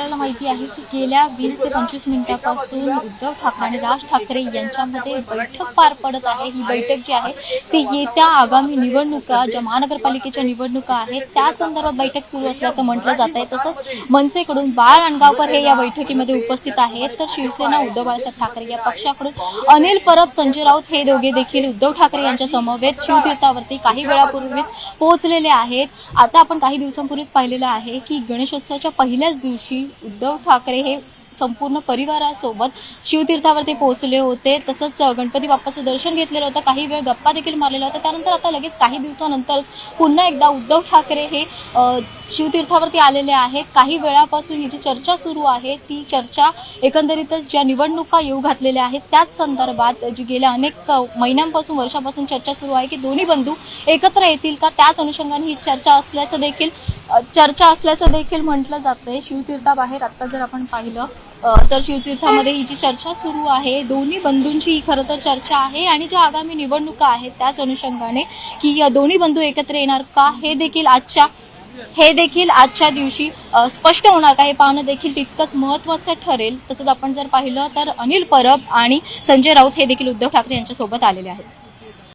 आपल्याला माहिती आहे की गेल्या 20 ते 25 मिनिटांपासून उद्धव ठाकरे आणि राज ठाकरे यांच्यामध्ये बैठक पार पडत आहे। ही बैठक जी आहे ती येत्या आगामी निवडणुका ज्या महानगरपालिकेच्या निवडणुका आहेत त्या संदर्भात बैठक सुरू असल्याचं म्हटलं जात आहे। तसंच मनसेकडून बाळ अणगावकर हे या बैठकीमध्ये उपस्थित आहेत, तर शिवसेना उद्धव बाळासाहेब ठाकरे या पक्षाकडून अनिल परब, संजय राऊत हे दोघे देखील उद्धव ठाकरे यांच्या समवेत शिवतीर्थावरती काही वेळापूर्वीच पोहोचलेले आहेत। आता आपण काही दिवसांपूर्वीच पाहिलेलं आहे की गणेशोत्सवाच्या पहिल्याच दिवशी उद्धव ठाकरे हे संपूर्ण परिवारासोबत शिवतीर्थावरती पोहोचले होते। तसंच गणपती बाप्पाचं दर्शन घेतलेलं होतं, काही वेळ गप्पा देखील मारलेला होता। त्यानंतर आता लगेच काही दिवसानंतरच पुन्हा एकदा उद्धव ठाकरे हे शिवतीर्थावरती आलेले आहेत। काही वेळापासून ही जी चर्चा सुरू आहे ती चर्चा एकंदरीतच ज्या निवडणुका येऊ घातलेल्या आहेत त्याच संदर्भात जी गेल्या अनेक महिन्यांपासून वर्षापासून चर्चा सुरू आहे की दोन्ही बंधू एकत्र येतील का, त्याच अनुषंगाने ही चर्चा असल्याचं देखील म्हटलं जातंय। शिवतीर्थाबाहेर आता जर आपण पाहिलं तर शिवतीर्थामध्ये ही जी चर्चा सुरू आहे दोन्ही बंधूंची ही खरं तर चर्चा आहे आणि ज्या आगामी निवडणुका आहेत त्याच अनुषंगाने की या दोन्ही बंधू एकत्र येणार का हे देखील आजच्या दिवशी स्पष्ट होणार का हे पाहणं देखील तितकंच महत्त्वाचं ठरेल। तसंच आपण जर पाहिलं तर अनिल परब आणि संजय राऊत हे देखील उद्धव ठाकरे यांच्यासोबत आलेले आहेत।